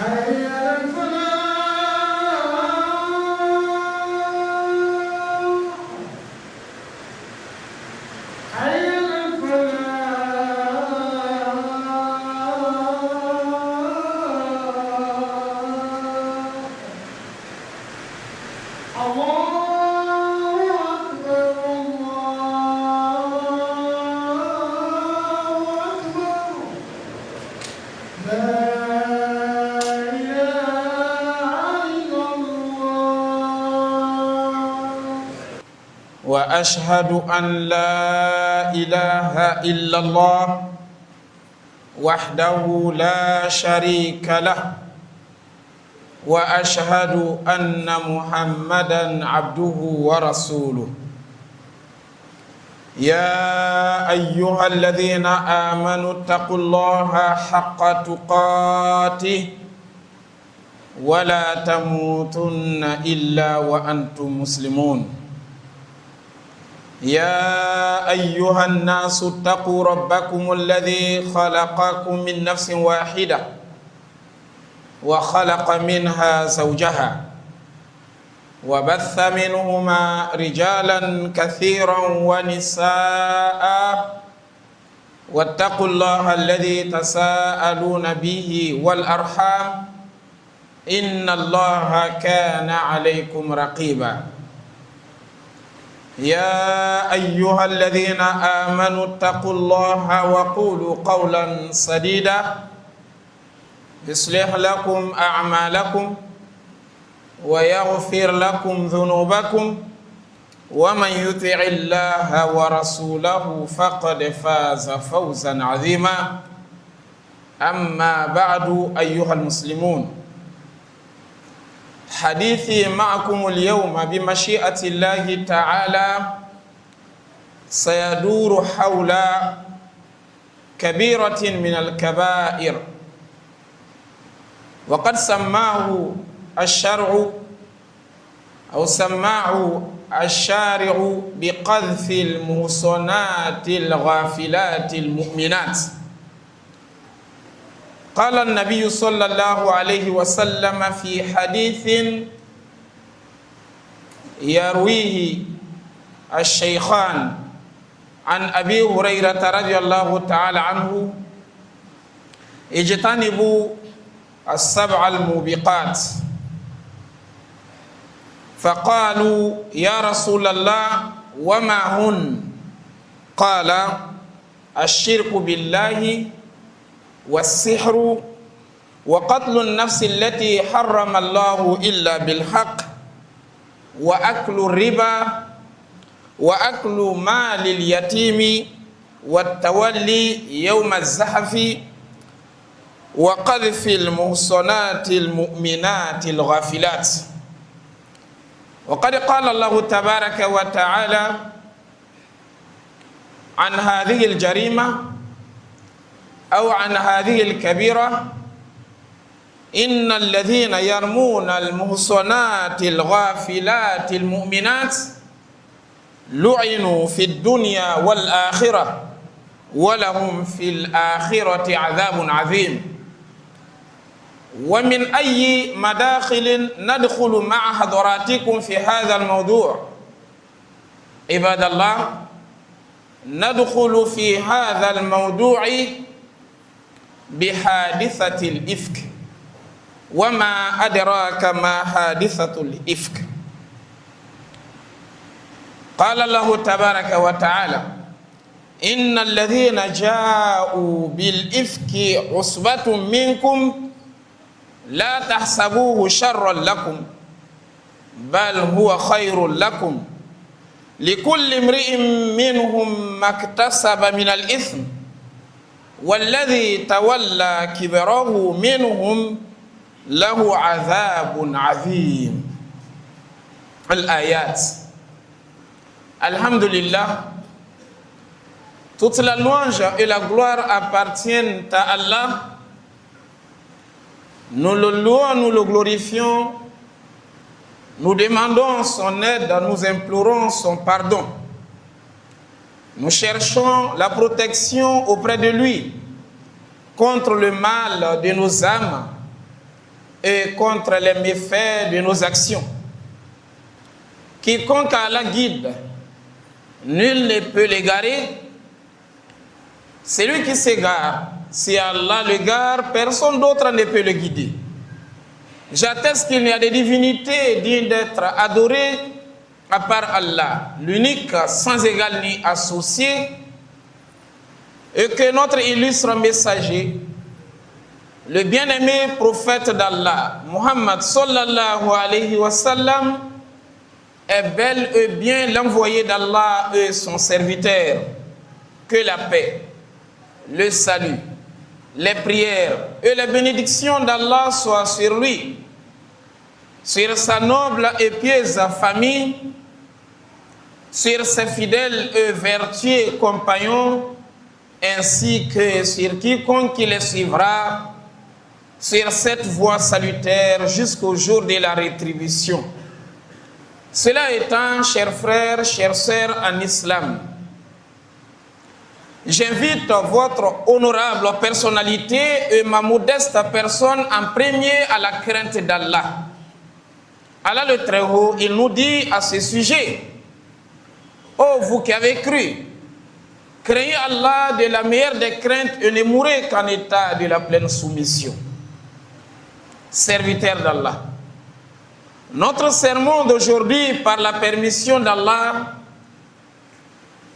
حي على الفلاح حي على الفلاح الله أكبر الله أكبر لا إله إلا الله وأشهد أن لا إله إلا الله وحده لا شريك له وأشهد أن محمدًا عبده ورسوله يا أيها الذين آمنوا اتقوا الله حق تقاته ولا تموتن إلا وأنتم مسلمون يا أيها الناس اتقوا ربكم الذي خلقكم من نفس واحدة وخلق منها زوجها وبث منهما رجالا كثيرا ونساء واتقوا الله الذي تساءلون به والأرحام إن الله كان عليكم رقيبا يا أيها الذين آمنوا اتقوا الله وقولوا قولا سديدا يصلح لكم أعمالكم ويغفر لكم ذنوبكم ومن يطع الله ورسوله فقد فاز فوزا عظيما أما بعد أيها المسلمون حديثي معكم اليوم بمشيئة الله تعالى سيدور حول كبيرة من الكبائر وقد سماه الشرع أو سماه الشارع بقذف المحصنات الغافلات المؤمنات. قال النبي صلى الله عليه وسلم في حديث يرويه الشيخان عن أبي هريرة رضي الله تعالى عنه: اجتنبوا السبع الموبقات. فقالوا: يا رسول الله وما هن؟ قال: الشرك بالله والسحر وقتل النفس التي حرم الله إلا بالحق وأكل الربا وأكل مال اليتيم والتولي يوم الزحف وقذف المحصنات المؤمنات الغافلات. وقد قال الله تبارك وتعالى عن هذه الجريمة أو عن هذه الكبيرة: إن الذين يرمون المحصنات الغافلات المؤمنات لعنوا في الدنيا والآخرة ولهم في الآخرة عذاب عظيم. ومن أي مداخل ندخل مع حضراتكم في هذا الموضوع؟ عباد الله، ندخل في هذا الموضوع بحادثة الإفك. وما أدراك ما حادثة الإفك؟ قال الله تبارك وتعالى: إن الذين جاءوا بالإفك عصبة منكم لا تحسبوه شرا لكم بل هو خير لكم لكل امرئ منهم ما اكتسب من الإثم والذي تولى كبره منهم له عذاب عظيم. الآيات. Alhamdulillah, toute la louange et la gloire appartiennent à Allah. Nous le louons, nous le glorifions, nous demandons son aide, nous implorons son pardon. Nous cherchons la protection auprès de lui contre le mal de nos âmes et contre les méfaits de nos actions. Quiconque Allah guide, nul ne peut l'égarer. Celui qui s'égare, si Allah l'égare, personne d'autre ne peut le guider. J'atteste qu'il n'y a de divinité dignes d'être adorées à part Allah, l'unique, sans égal ni associé, et que notre illustre messager, le bien-aimé prophète d'Allah, Muhammad sallallahu alayhi wa sallam, est bel et bien l'envoyé d'Allah et son serviteur. Que la paix, le salut, les prières et les bénédictions d'Allah soient sur lui, sur sa noble et pieuse famille, sur ses fidèles et vertueux compagnons, ainsi que sur quiconque qui les suivra sur cette voie salutaire jusqu'au jour de la rétribution. Cela étant, chers frères, chères sœurs en islam, j'invite votre honorable personnalité et ma modeste personne en premier à la crainte d'Allah. Allah le Très-Haut, il nous dit à ce sujet: ô vous qui avez cru, craignez Allah de la meilleure des craintes et ne mourrez qu'en état de la pleine soumission. Serviteurs d'Allah, notre sermon d'aujourd'hui, par la permission d'Allah,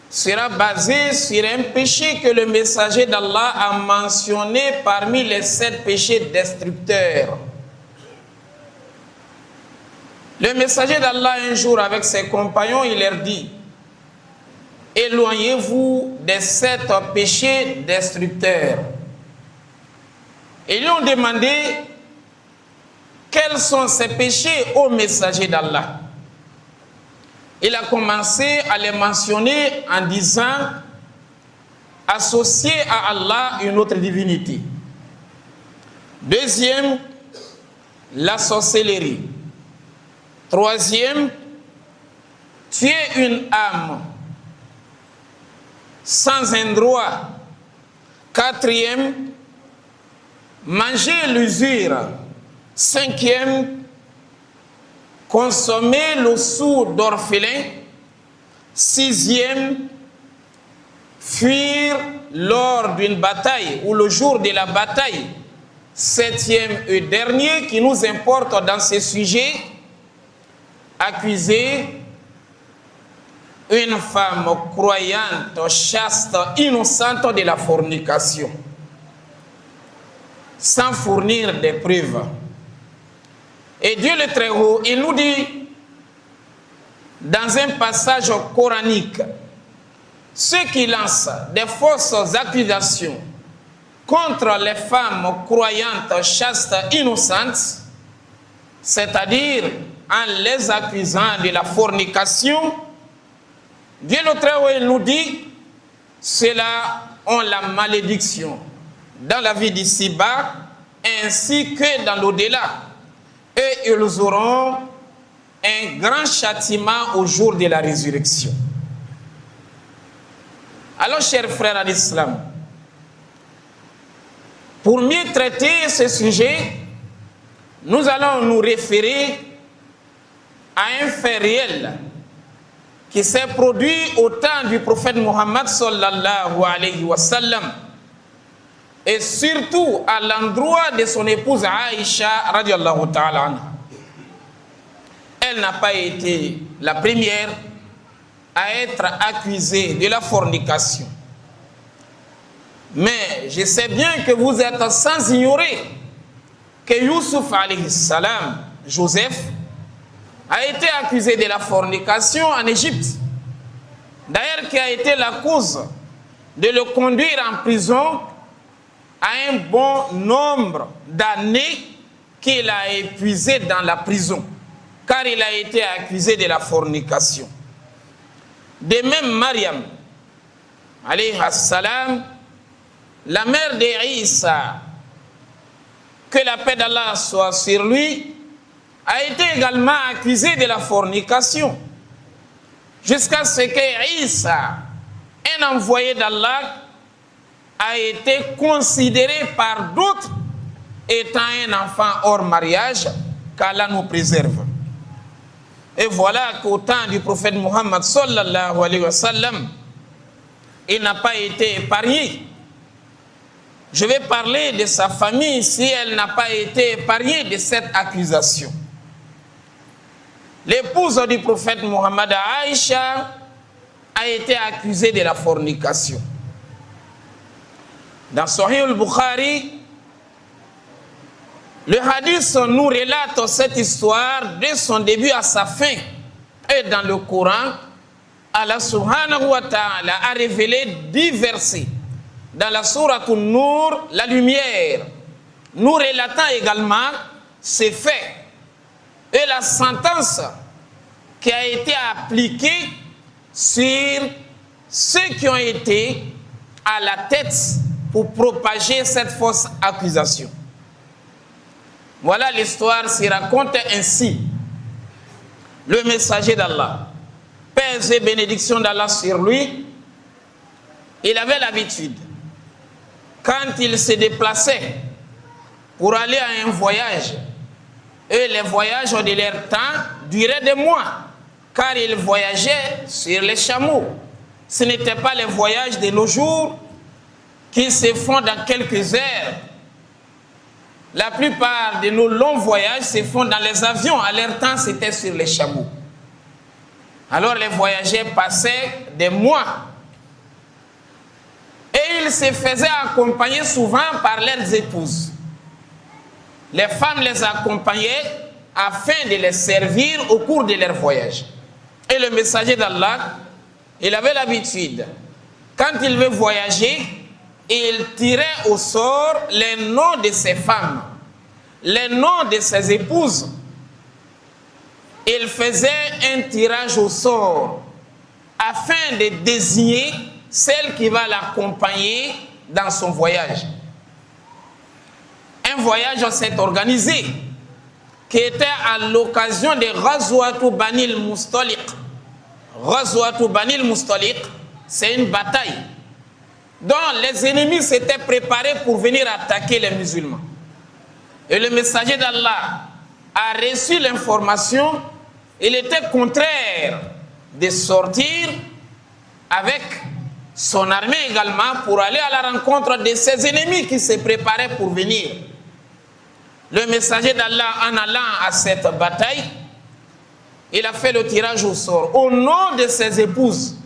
sera basé sur un péché que le messager d'Allah a mentionné parmi les 7 péchés destructeurs. Le messager d'Allah, un jour, avec ses compagnons, il leur dit: éloignez-vous des 7 péchés destructeurs. Ils lui ont demandé quels sont ces péchés au messager d'Allah. Il a commencé à les mentionner en disant: associer à Allah une autre divinité. Deuxième, la sorcellerie. Troisième, tuer une âme sans un droit. Quatrième, manger l'usure. Cinquième, consommer le sou d'orphelin. Sixième, fuir lors d'une bataille ou le jour de la bataille. Septième et dernier qui nous importe dans ce sujet, accuser une femme croyante, chaste, innocente de la fornication, sans fournir des preuves. Et Dieu le Très-Haut, il nous dit dans un passage coranique: ceux qui lancent des fausses accusations contre les femmes croyantes, chastes, innocentes, c'est-à-dire en les accusant de la fornication, Dieu le Très-Haut, il nous dit, ceux-là ont la malédiction dans la vie d'ici-bas ainsi que dans l'au-delà. Et ils auront un grand châtiment au jour de la résurrection. Alors, chers frères en islam, pour mieux traiter ce sujet, nous allons nous référer à un fait réel qui s'est produit au temps du prophète Muhammad sallallahu alayhi wa sallam, et surtout à l'endroit de son épouse Aïcha radiallahu ta'ala anha. Elle n'a pas été la première à être accusée de la fornication. Mais je sais bien que vous êtes sans ignorer que Youssouf alayhi salam, Joseph, a été accusé de la fornication en Égypte. D'ailleurs, qui a été la cause de le conduire en prison à un bon nombre d'années qu'il a épuisé dans la prison, car il a été accusé de la fornication. De même, Mariam, alayhi salam, la mère d'Isa, que la paix d'Allah soit sur lui, a été également accusée de la fornication, jusqu'à ce que Isa, un envoyé d'Allah, a été considéré par d'autres étant un enfant hors mariage, qu'Allah nous préserve. Et voilà qu'au temps du prophète Muhammad sallallahu alayhi wa sallam, il n'a pas été épargné. Je vais parler de sa famille si elle n'a pas été épargnée de cette accusation. L'épouse du prophète Muhammad, Aïcha, a été accusée de la fornication. Dans Sahih al-Bukhari, le hadith nous relate cette histoire de son début à sa fin. Et dans le Coran, Allah subhanahu wa ta'ala a révélé 10 versets. Dans la sourate An-Nur, la lumière, nous relatant également ces faits et la sentence qui a été appliquée sur ceux qui ont été à la tête pour propager cette fausse accusation. Voilà, l'histoire se raconte ainsi. Le messager d'Allah, paix et bénédiction d'Allah sur lui, il avait l'habitude, quand il se déplaçait pour aller à un voyage, et les voyages de leur temps duraient des mois, car il voyageait sur les chameaux. Ce n'était pas les voyages de nos jours qui se font dans quelques heures. La plupart de nos longs voyages se font dans les avions. À leur temps, c'était sur les chameaux. Alors les voyageurs passaient des mois. Et ils se faisaient accompagner souvent par leurs épouses. Les femmes les accompagnaient afin de les servir au cours de leur voyage. Et le messager d'Allah, il avait l'habitude, quand il veut voyager, il tirait au sort les noms de ses femmes, les noms de ses épouses. Il faisait un tirage au sort afin de désigner celle qui va l'accompagner dans son voyage. Un voyage s'est organisé qui était à l'occasion de Ghazwatu Banil Mustaliq. Ghazwatu Banil Mustaliq, c'est une bataille dont les ennemis s'étaient préparés pour venir attaquer les musulmans. Et le messager d'Allah a reçu l'information, il était contraire de sortir avec son armée également pour aller à la rencontre de ses ennemis qui se préparaient pour venir. Le messager d'Allah, en allant à cette bataille, il a fait le tirage au sort au nom de ses épouses.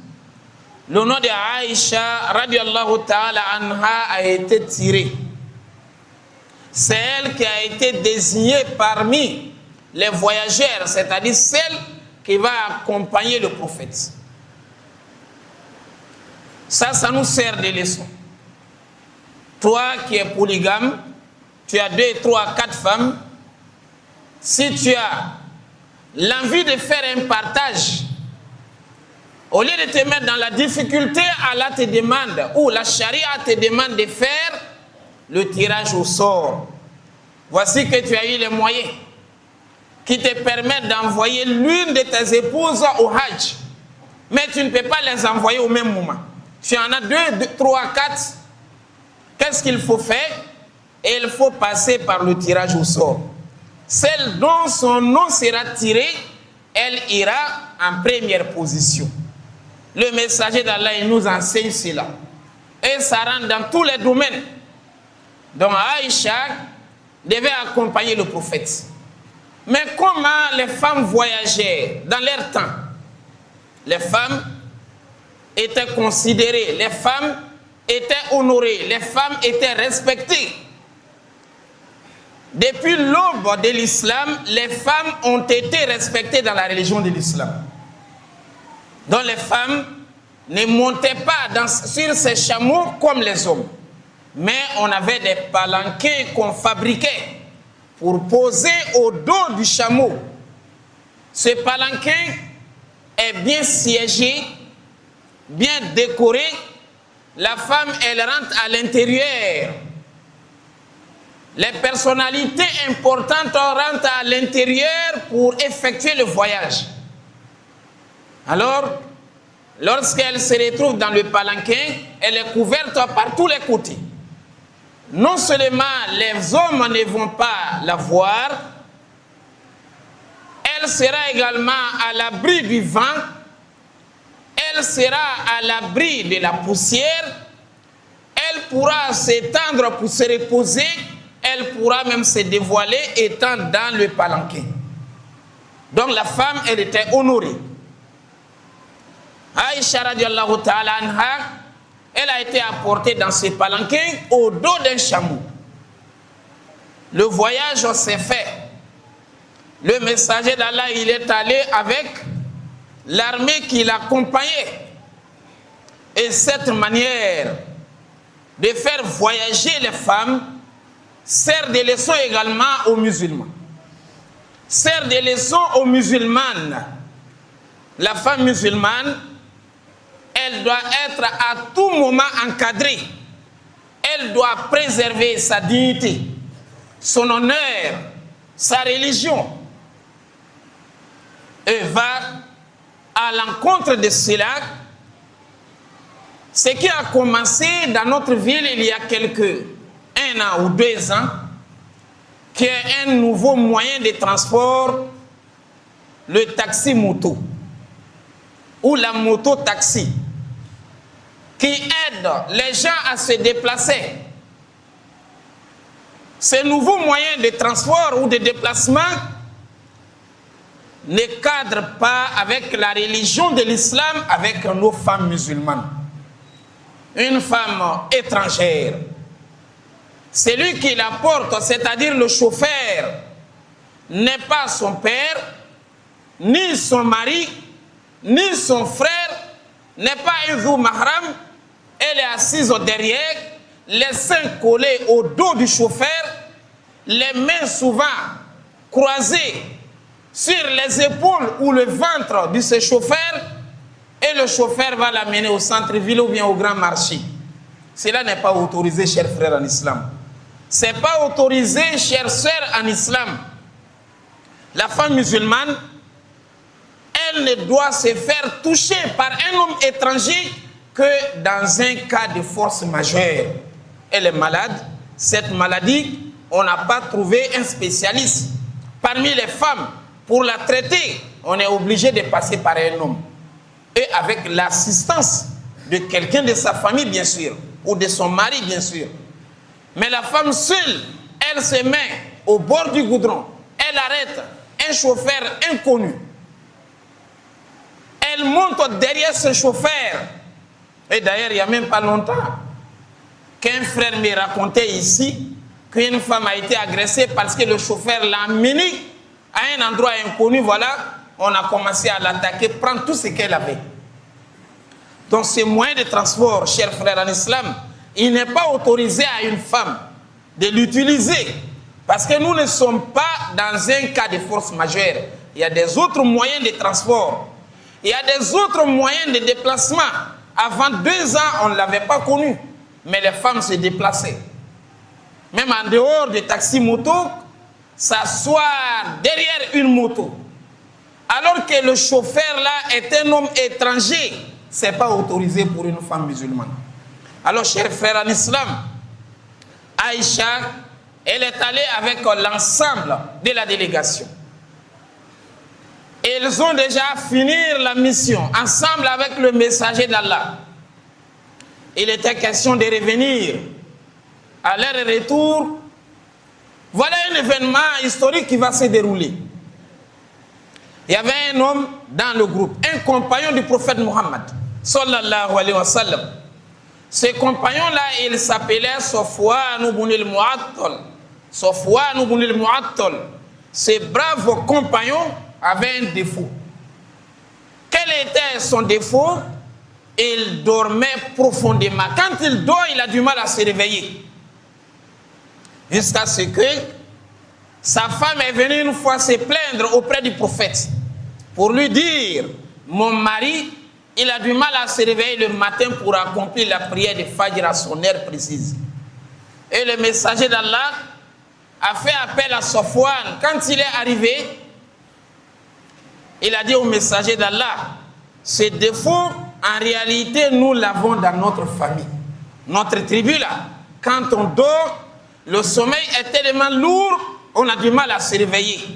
Le nom de Aïcha radiallahu ta'ala anha a été tiré. C'est elle qui a été désignée parmi les voyageurs, c'est-à-dire celle qui va accompagner le prophète. Ça nous sert de leçon. Toi qui es polygame, tu as 2, 3, 4 femmes. Si tu as l'envie de faire un partage, au lieu de te mettre dans la difficulté, Allah te demande, ou la charia te demande de faire le tirage au sort. Voici que tu as eu les moyens qui te permettent d'envoyer l'une de tes épouses au Hajj. Mais tu ne peux pas les envoyer au même moment. Tu en as 2, 3, 4. Qu'est-ce qu'il faut faire? Et il faut passer par le tirage au sort. Celle dont son nom sera tiré, elle ira en première position. Le messager d'Allah, il nous enseigne cela. Et ça rentre dans tous les domaines. Donc Aïcha devait accompagner le prophète. Mais comment les femmes voyageaient dans leur temps? Les femmes étaient considérées, les femmes étaient honorées, les femmes étaient respectées. Depuis l'aube de l'islam, les femmes ont été respectées dans la religion de l'islam. Donc les femmes ne montaient pas sur ces chameaux comme les hommes. Mais on avait des palanquins qu'on fabriquait pour poser au dos du chameau. Ce palanquin est bien siégé, bien décoré. La femme, elle rentre à l'intérieur. Les personnalités importantes rentrent à l'intérieur pour effectuer le voyage. Alors, lorsqu'elle se retrouve dans le palanquin, elle est couverte par tous les côtés. non seulement les hommes ne vont pas la voir, elle sera également à l'abri du vent, elle sera à l'abri de la poussière, elle pourra s'étendre pour se reposer, elle pourra même se dévoiler étant dans le palanquin. Donc la femme, elle était honorée. Aïcha radiallahu ta'ala anha, elle a été apportée dans ce palanquin au dos d'un chameau. Le voyage s'est fait. Le messager d'Allah, il est allé avec l'armée qui l'accompagnait. Et cette manière de faire voyager les femmes sert de leçon également aux musulmans. Sert de leçon aux musulmanes. La femme musulmane, elle doit être à tout moment encadrée. Elle doit préserver sa dignité, son honneur, sa religion. Et va à l'encontre de cela. Ce qui a commencé dans notre ville il y a un an ou 2 ans, qui est un nouveau moyen de transport, le taxi-moto, ou la moto-taxi, qui aide les gens à se déplacer. Ce nouveau moyen de transport ou de déplacement ne cadre pas avec la religion de l'islam, avec nos femmes musulmanes. Une femme étrangère, celui qui la porte, c'est-à-dire le chauffeur, n'est pas son père, ni son mari, ni son frère, n'est pas un vous mahram. Elle est assise au derrière, les seins collés au dos du chauffeur, les mains souvent croisées sur les épaules ou le ventre de ce chauffeur, et le chauffeur va l'amener au centre-ville ou bien au grand marché. Cela n'est pas autorisé, chers frères en islam. Ce n'est pas autorisé, chères sœurs en islam. La femme musulmane, elle ne doit se faire toucher par un homme étranger que dans un cas de force majeure. Elle est malade. Cette maladie, on n'a pas trouvé un spécialiste. Parmi les femmes, pour la traiter, on est obligé de passer par un homme. Et avec l'assistance de quelqu'un de sa famille, bien sûr, ou de son mari, bien sûr. Mais la femme seule, elle se met au bord du goudron, elle arrête un chauffeur inconnu. Elle monte derrière ce chauffeur. Et d'ailleurs, il n'y a même pas longtemps qu'un frère me racontait ici qu'une femme a été agressée parce que le chauffeur l'a amenée à un endroit inconnu. Voilà, on a commencé à l'attaquer, prendre tout ce qu'elle avait. Donc ce moyen de transport, chers frères en islam, il n'est pas autorisé à une femme de l'utiliser. Parce que nous ne sommes pas dans un cas de force majeure. Il y a des autres moyens de transport. Il y a des autres moyens de déplacement. Avant 2 ans, on ne l'avait pas connu. Mais les femmes se déplaçaient. Même en dehors des taxis-motos, s'asseoir derrière une moto. Alors que le chauffeur là est un homme étranger, ce n'est pas autorisé pour une femme musulmane. Alors, chers frères en islam, Aïcha, elle est allée avec l'ensemble de la délégation. Ils ont déjà fini la mission, ensemble avec le messager d'Allah. Il était question de revenir. À leur retour, voilà un événement historique qui va se dérouler. Il y avait un homme dans le groupe, un compagnon du prophète Mohammed, sallallahu alayhi wa sallam. Ce compagnon-là, il s'appelait Safwan ibn al-Mu'attal. Safwan ibn al-Mu'attal. Ce brave compagnon avait un défaut. Quel était son défaut? Il dormait profondément. Quand il dort, il a du mal à se réveiller. Jusqu'à ce que sa femme est venue une fois se plaindre auprès du prophète pour lui dire: mon mari, il a du mal à se réveiller le matin pour accomplir la prière de Fajr à son heure précise. Et le messager d'Allah a fait appel à Safwan. Quand il est arrivé, il a dit au messager d'Allah: ce défaut, en réalité, nous l'avons dans notre famille. Notre tribu là, quand on dort, le sommeil est tellement lourd, on a du mal à se réveiller.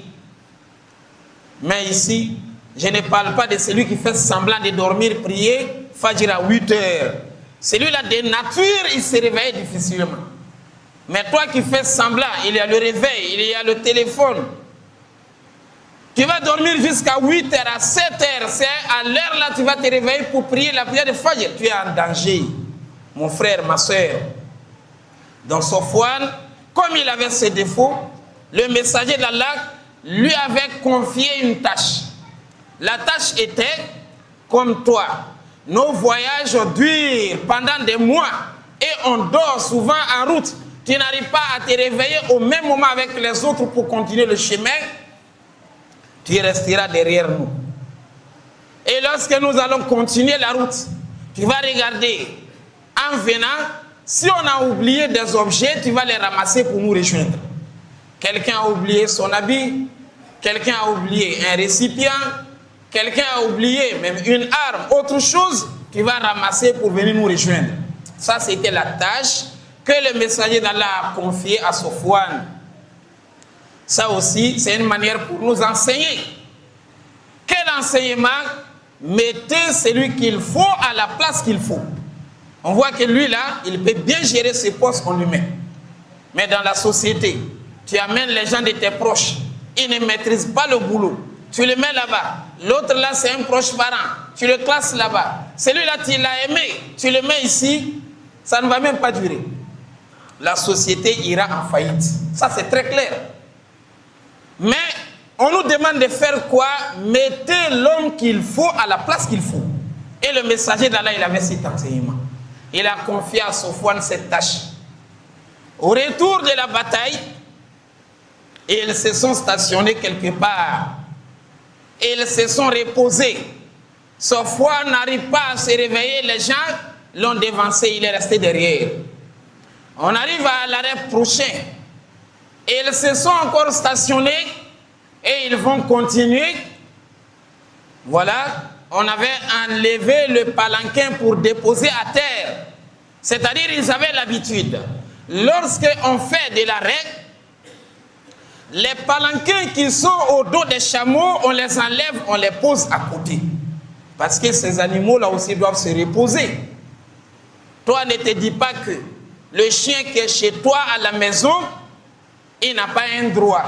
Mais ici, je ne parle pas de celui qui fait semblant de dormir, prier, Fajr à 8 heures. Celui-là, de nature, il se réveille difficilement. Mais toi qui fais semblant, il y a le réveil, il y a le téléphone. Tu vas dormir jusqu'à 8 heures, à 7 heures. C'est à l'heure là tu vas te réveiller pour prier la prière de Fajr. Tu es en danger, mon frère, ma soeur. Donc Sofwan, comme il avait ses défauts, le messager d'Allah lui avait confié une tâche. La tâche était, comme toi, nos voyages durent pendant des mois et on dort souvent en route. Tu n'arrives pas à te réveiller au même moment avec les autres pour continuer le chemin. Tu resteras derrière nous. Et lorsque nous allons continuer la route, tu vas regarder en venant, si on a oublié des objets, tu vas les ramasser pour nous rejoindre. Quelqu'un a oublié son habit, quelqu'un a oublié un récipient, quelqu'un a oublié même une arme, autre chose, tu vas ramasser pour venir nous rejoindre. Ça, c'était la tâche que le messager d'Allah a confiée à Sofwan. Ça aussi, c'est une manière pour nous enseigner. Quel enseignement? Mettez celui qu'il faut à la place qu'il faut. On voit que lui là, il peut bien gérer ses postes qu'on lui met. Mais dans la société, tu amènes les gens de tes proches, ils ne maîtrisent pas le boulot. Tu le mets là-bas. L'autre là, c'est un proche parent. Tu le classes là-bas. Celui-là, tu l'as aimé. Tu le mets ici, ça ne va même pas durer. La société ira en faillite. Ça, c'est très clair. Mais on nous demande de faire quoi? Mettez l'homme qu'il faut à la place qu'il faut. Et le messager d'Allah, il avait cet enseignement. Il a confié à Sofwan cette tâche. Au retour de la bataille, ils se sont stationnés quelque part. Ils se sont reposés. Sofwan n'arrive pas à se réveiller. Les gens l'ont dévancé. Il est resté derrière. On arrive à l'arrêt prochain. Ils se sont encore stationnés et ils vont continuer. Voilà, on avait enlevé le palanquin pour déposer à terre. C'est-à-dire ils avaient l'habitude. Lorsqu'on fait de l'arrêt, les palanquins qui sont au dos des chameaux, on les enlève, on les pose à côté. Parce que ces animaux-là aussi doivent se reposer. Toi, ne te dis pas que le chien qui est chez toi à la maison, il n'a pas un droit.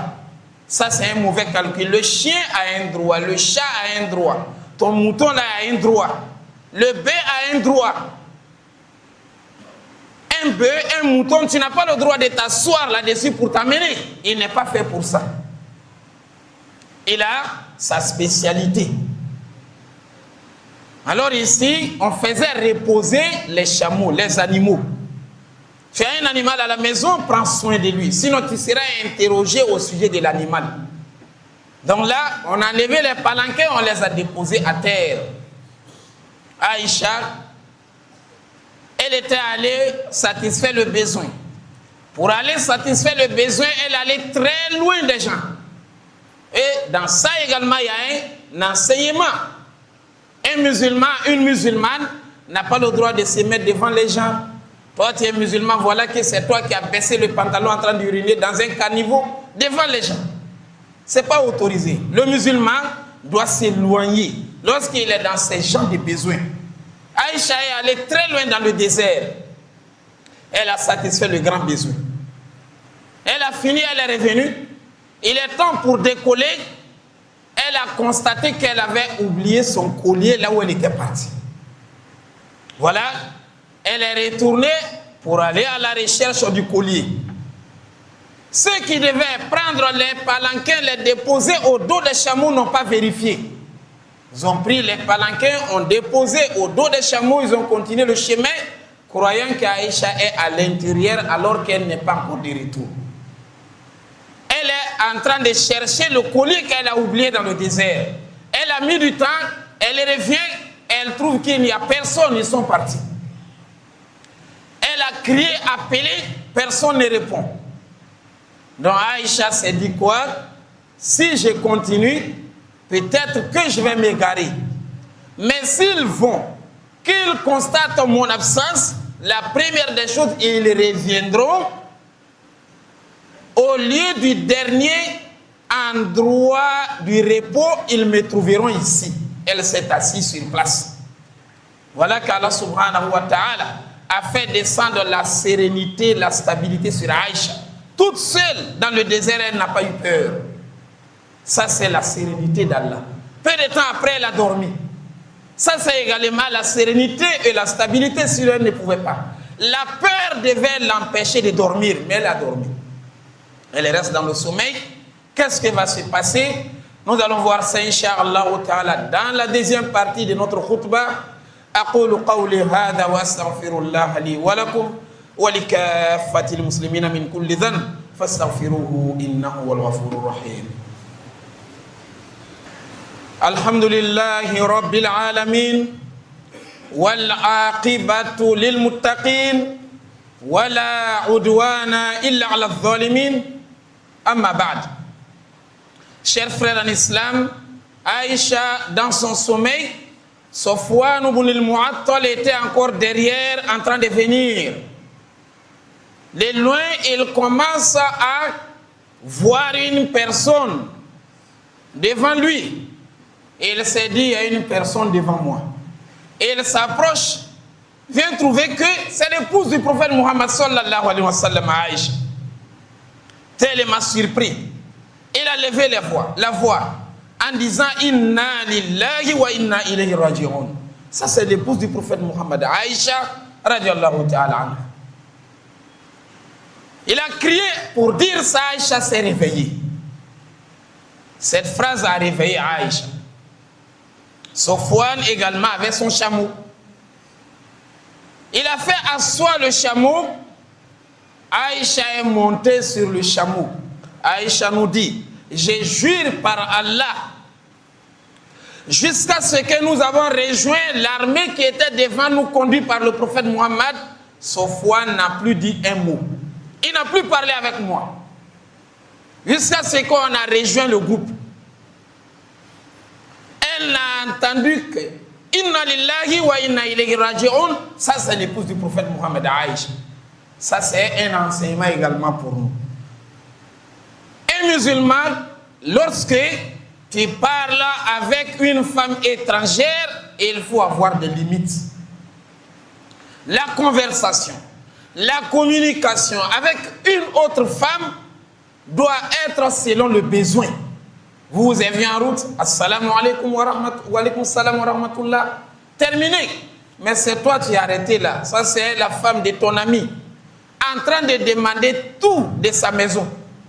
Ça, c'est un mauvais calcul. Le chien a un droit, le chat a un droit, ton mouton là a un droit, le bœuf a un droit. Un bœuf, un mouton, tu n'as pas le droit de t'asseoir là-dessus pour t'amener. Il n'est pas fait pour ça. Il a sa spécialité. Alors ici, on faisait reposer les chameaux, les animaux. Tu as un animal à la maison, prends soin de lui. Sinon, tu seras interrogé au sujet de l'animal. Donc là, on a enlevé les palanquins, on les a déposés à terre. Aïcha, elle était allée satisfaire le besoin. Pour aller satisfaire le besoin, elle allait très loin des gens. Et dans ça également, il y a un enseignement. Un musulman, une musulmane n'a pas le droit de se mettre devant les gens. Toi, tu es musulman, voilà que c'est toi qui as baissé le pantalon en train d'uriner dans un caniveau devant les gens. Ce n'est pas autorisé. Le musulman doit s'éloigner lorsqu'il est dans ces gens de besoin. Aïcha est allée très loin dans le désert. Elle a satisfait le grand besoin. Elle a fini, elle est revenue. Il est temps pour décoller. Elle a constaté qu'elle avait oublié son collier là où elle était partie. Voilà. Elle est retournée pour aller à la recherche du collier. Ceux qui devaient prendre les palanquins, les déposer au dos des chameaux n'ont pas vérifié. Ils ont pris les palanquins, ont déposé au dos des chameaux, ils ont continué le chemin, croyant qu'Aïcha est à l'intérieur alors qu'elle n'est pas encore de retour. Elle est en train de chercher le collier qu'elle a oublié dans le désert. Elle a mis du temps, elle revient, elle trouve qu'il n'y a personne, ils sont partis. Elle a crié, appelé, personne ne répond. Donc Aïcha s'est dit quoi? Si je continue, peut-être que je vais m'égarer. Mais s'ils vont, qu'ils constatent mon absence, la première des choses, ils reviendront au lieu du dernier endroit du repos, ils me trouveront ici. Elle s'est assise sur place. Voilà qu'Allah subhanahu wa ta'ala a fait descendre la sérénité, la stabilité sur Aïcha. Toute seule dans le désert, elle n'a pas eu peur. Ça, c'est la sérénité d'Allah. Peu de temps après, elle a dormi. Ça, c'est également la sérénité et la stabilité si elle ne pouvait pas. La peur devait l'empêcher de dormir, mais elle a dormi. Elle reste dans le sommeil. Qu'est-ce qui va se passer? Nous allons voir ça, Inch'Allah ta'ala, dans la deuxième partie de notre khutbah. أقول قولي هذا وأستغفر الله لي ولكم ولكافة المسلمين من كل ذنب فاستغفروه إنه هو الغفور الرحيم. الحمد لله رب العالمين والعاقبة للمتقين ولا عدوان إلا على الظالمين. أما بعد, chers frères en islam, Aïcha dans son sommeil, Safwan ibn al-Mu'attal était encore derrière en train de venir. De loin, il commence à voir une personne devant lui. Il s'est dit, il y a une personne devant moi. Il s'approche, vient trouver que c'est l'épouse du prophète Muhammad sallallahu alayhi wa sallam, Aïcha. Tellement surpris, il a levé la voix en disant Inna lillahi wa inna ilayhi raji'un. Ça, c'est l'épouse du prophète Muhammad, Aïcha radiallahu ta'ala anha. Il a crié pour dire ça. Aïcha s'est réveillée. Cette phrase a réveillé Aïcha. Safwan également avec son chameau. Il a fait asseoir le chameau. Aïcha est montée sur le chameau. Aïcha nous dit, je jure par Allah, jusqu'à ce que nous avons rejoint l'armée qui était devant nous, conduite par le prophète Muhammad, Safwan n'a plus dit un mot. Il n'a plus parlé avec moi. Jusqu'à ce qu'on a rejoint le groupe. Elle a entendu que Inna lillahi wa inna ilayhi raji'un. Ça, c'est l'épouse du prophète Muhammad, Aïcha. Ça, c'est un enseignement également pour nous. Un musulman, lorsque tu parles avec une femme étrangère, il faut avoir des limites. La conversation, la communication avec une autre femme doit être selon le besoin. Vous êtes en route, assalamu alaikum wa alaikum salam wa rahmatullah, terminé. Mais c'est toi qui es arrêté là. Ça, c'est la femme de ton ami, en train de demander tout de sa maison.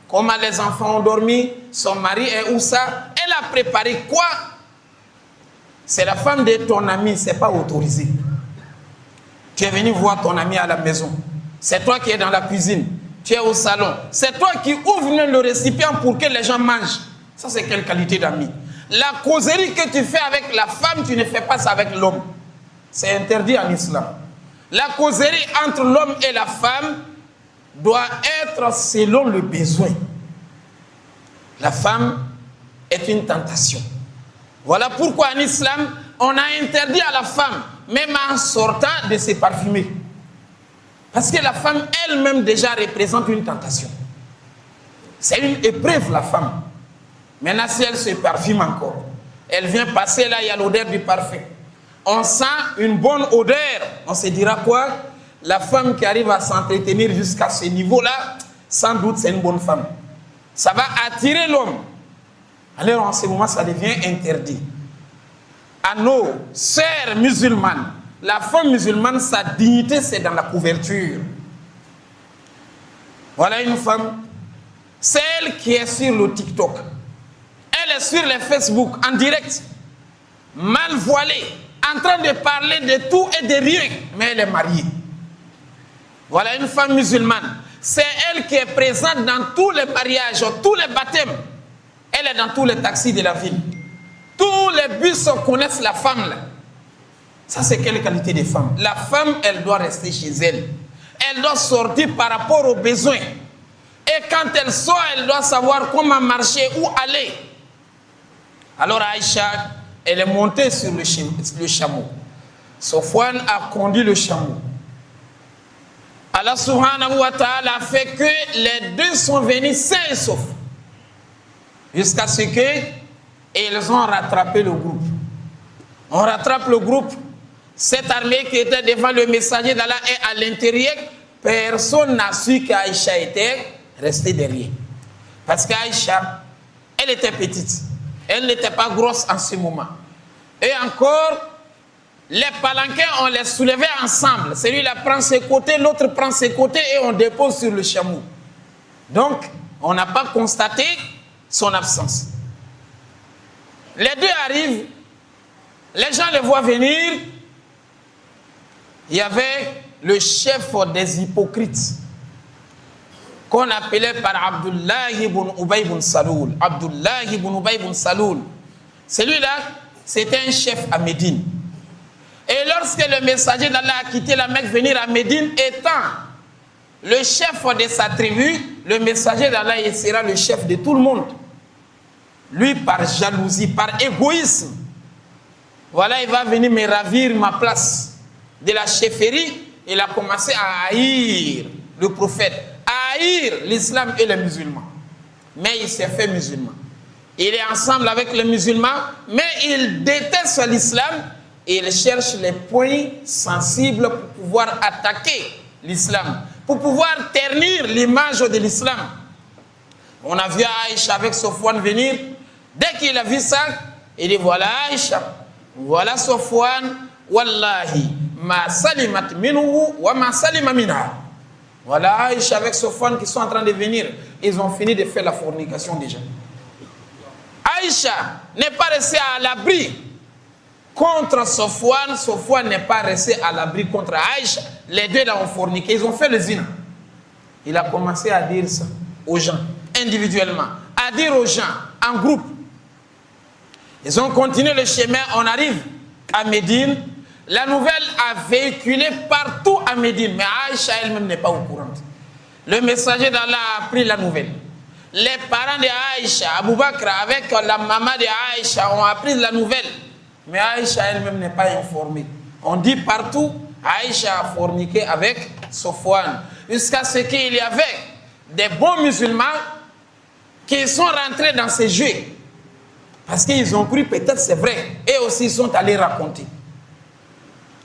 Comment les enfants ont dormi, son mari est où ça? Elle a préparé quoi? C'est la femme de ton ami, ce n'est pas autorisé. Tu es venu voir ton ami à la maison. C'est toi qui es dans la cuisine. Tu es au salon. C'est toi qui ouvres le récipient pour que les gens mangent. Ça, c'est quelle qualité d'ami? La causerie que tu fais avec la femme, tu ne fais pas ça avec l'homme. C'est interdit en islam. La causerie entre l'homme et la femme doit être selon le besoin. La femme est une tentation. Voilà pourquoi en islam, on a interdit à la femme, même en sortant, de se parfumer. Parce que la femme elle-même déjà représente une tentation. C'est une épreuve, la femme. Maintenant, si elle se parfume encore, elle vient passer là, il y a l'odeur du parfum. On sent une bonne odeur. On se dira quoi? La femme qui arrive à s'entretenir jusqu'à ce niveau-là, sans doute c'est une bonne femme. Ça va attirer l'homme. Alors en ce moment, ça devient interdit. À nos sœurs musulmanes, la femme musulmane, sa dignité, c'est dans la couverture. Voilà une femme, celle qui est sur le TikTok. Elle est sur le Facebook, en direct, mal voilée, en train de parler de tout et de rien, mais elle est mariée. Voilà une femme musulmane. C'est elle qui est présente dans tous les mariages, tous les baptêmes. Elle est dans tous les taxis de la ville. Tous les bus connaissent la femme là. Ça, c'est quelle qualité de femme? La femme, elle doit rester chez elle. Elle doit sortir par rapport aux besoins. Et quand elle sort, elle doit savoir comment marcher, où aller. Alors Aïcha, elle est montée sur le chameau. Safwan a conduit le chameau. Allah subhanahu wa ta'ala a fait que les deux sont venus sains et saufs. Jusqu'à ce qu'ils ont rattrapé le groupe. On rattrape le groupe. Cette armée qui était devant le messager d'Allah est à l'intérieur. Personne n'a su qu'Aïcha était restée derrière. Parce qu'Aïcha, elle était petite. Elle n'était pas grosse en ce moment. Et encore, les palanquins, on les soulevait ensemble. Celui-là prend ses côtés, l'autre prend ses côtés et on dépose sur le chameau. Donc, on n'a pas constaté son absence. Les deux arrivent, les gens les voient venir. Il y avait le chef des hypocrites qu'on appelait par Abdullah ibn Ubay ibn Saloul. Abdullah ibn Ubay ibn Saloul. Celui-là, c'était un chef à Médine. Et lorsque le messager d'Allah a quitté la Mecque venir à Médine, étant le chef de sa tribu, le messager d'Allah sera le chef de tout le monde. Lui, par jalousie, par égoïsme, voilà, il va venir me ravir ma place de la chefferie. Il a commencé à haïr le prophète, à haïr l'islam et les musulmans. Mais il s'est fait musulman. Il est ensemble avec les musulmans, mais il déteste l'islam et il cherche les points sensibles pour pouvoir attaquer l'islam, pour pouvoir ternir l'image de l'islam. On a vu Aïcha avec Sofwan venir. Dès qu'il a vu ça, il dit voilà Aïcha, voilà Sofwan, wallahi, ma salimat minhu wa ma salima minha. Voilà Aïcha avec Sofwan qui sont en train de venir. Ils ont fini de faire la fornication déjà. Aïcha n'est pas restée à l'abri contre Sofwan. Sofwan n'est pas resté à l'abri contre Aïcha. Les deux là ont forniqué. Ils ont fait le zina. Il a commencé à dire ça aux gens, individuellement, à dire aux gens, en groupe. Ils ont continué le chemin. On arrive à Médine. La nouvelle a véhiculé partout à Médine, mais Aïcha elle-même n'est pas au courant. Le messager d'Allah a appris la nouvelle. Les parents de Aïcha, Abou Bakr, avec la maman de Aïcha, ont appris la nouvelle. Mais Aïcha elle-même n'est pas informée. On dit partout, Aïcha a forniqué avec Sofwan. Jusqu'à ce qu'il y avait des bons musulmans qui sont rentrés dans ces jeux. Parce qu'ils ont cru peut-être c'est vrai. Et aussi ils sont allés raconter.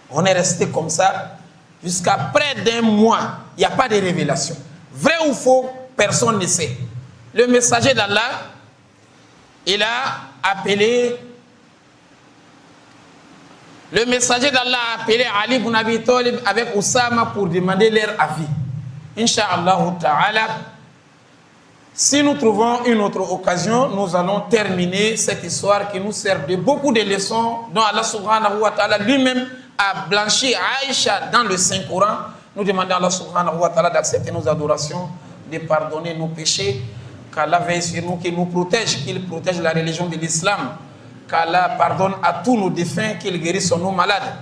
On est resté comme ça jusqu'à près d'un mois. Il n'y a pas de révélation. Vrai ou faux, personne ne sait. Le messager d'Allah, il a appelé. Le messager d'Allah a appelé Ali ibn Abi Talib avec Oussama pour demander leur avis. Inch'Allah ta'ala, si nous trouvons une autre occasion, nous allons terminer cette histoire qui nous sert de beaucoup de leçons dont Allah subhanahu wa ta'ala lui-même a blanchi Aïcha dans le Saint-Coran. Nous demandons à Allah subhanahu wa ta'ala d'accepter nos adorations, de pardonner nos péchés, qu'Allah veille sur nous, qu'il nous protège, qu'il protège la religion de l'islam, qu'Allah pardonne à tous nos défunts, qu'il guérisse nos malades.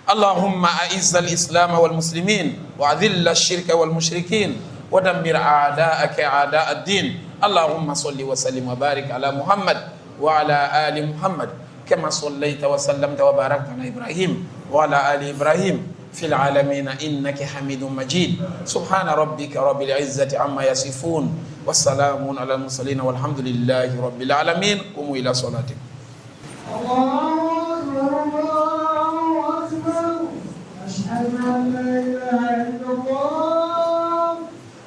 Allahumma a'izz al-islam wal-muslimin wa adhill ash-shirka wal-mushrikin wa dammir a'da'aka a'da' ad-din. Allahumma salli wa sallim wa barik ala Muhammad wa ala ali Muhammad kama sallaita wa sallamta wa barakta ala Ibrahim wa ala ali Ibrahim في العالمين إنك حميد مجيد سبحان ربك رب العزة عما يصفون والسلام على المرسلين والحمد لله رب العالمين قوموا إلى صلاتكم. الله أكبر أشهد أن لا إله إلا الله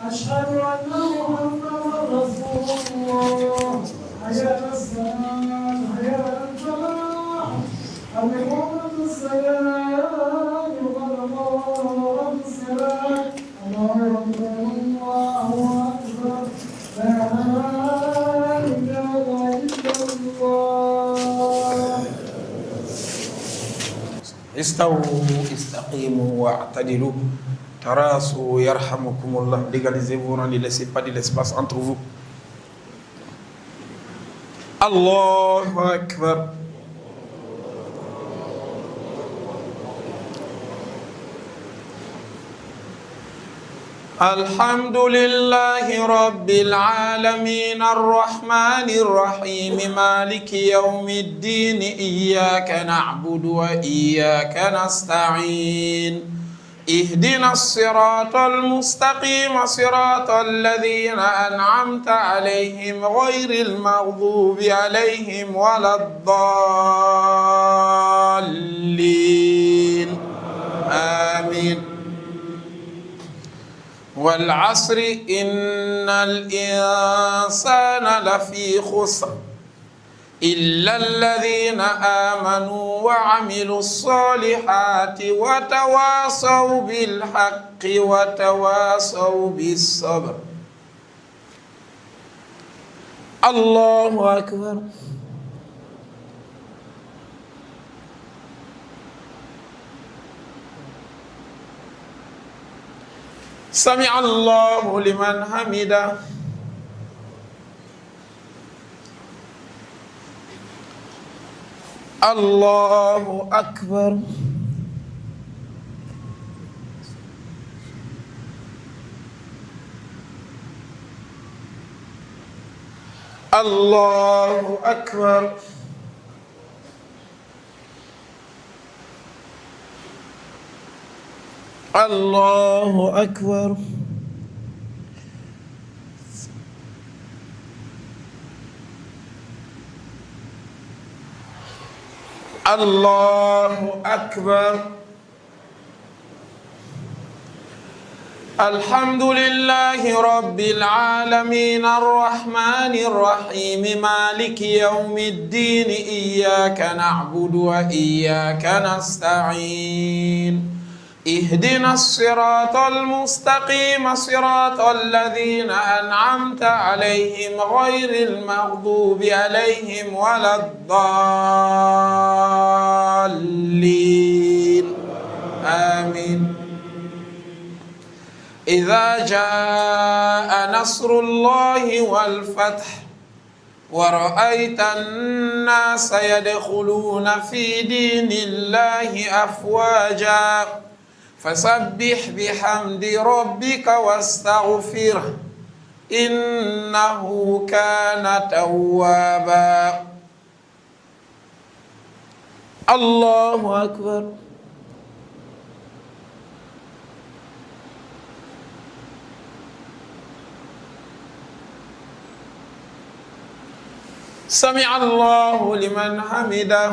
أشهد أن محمدا رسول الله حي على الصلاة حي على الفلاح أقيموا الصلاة استووا استقيموا واعتدلوا تراصوا يرحمكم الله. Légalisez-vous, ne laissez pas de l'espace entre vous. Allahu Akbar. الحمد لله رب العالمين الرحمن الرحيم مالك يوم الدين إياك نعبد وإياك نستعين اهدنا الصراط المستقيم صراط الذين أنعمت عليهم غير المغضوب عليهم ولا الضالين آمين. والعصر إن الإنسان لفي خسر إلا الذين آمنوا وعملوا الصالحات وتواصوا بالحق وتواصوا بالصبر. الله أكبر. سمع الله لمن حمده. الله أكبر. الله أكبر. الله أكبر. الله أكبر. الحمد لله رب العالمين الرحمن الرحيم مالك يوم الدين إياك نعبد وإياك نستعين اهدنا الصراط المستقيم صراط الذين أنعمت عليهم غير المغضوب عليهم ولا الضالين آمين. إذا جاء نصر الله والفتح ورأيت الناس يدخلون في دين الله أفواجا فسبح بحمد ربك واستغفره إنه كان توابا. الله أكبر. سمع الله لمن حمده.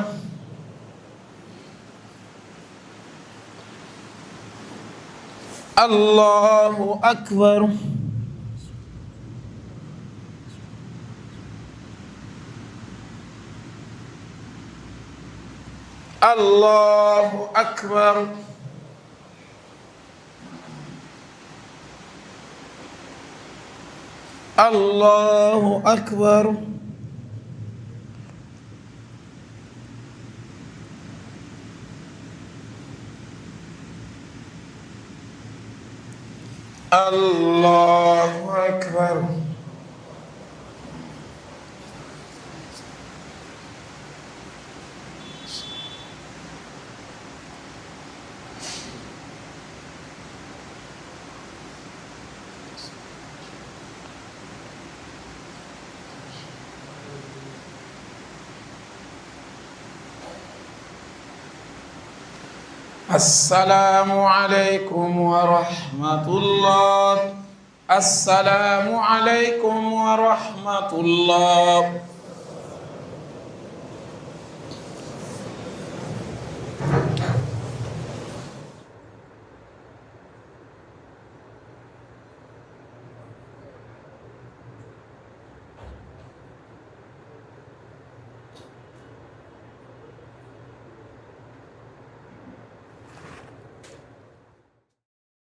الله أكبر. الله أكبر. الله أكبر. الله أكبر. السلام عليكم ورحمة الله. السلام عليكم ورحمة الله.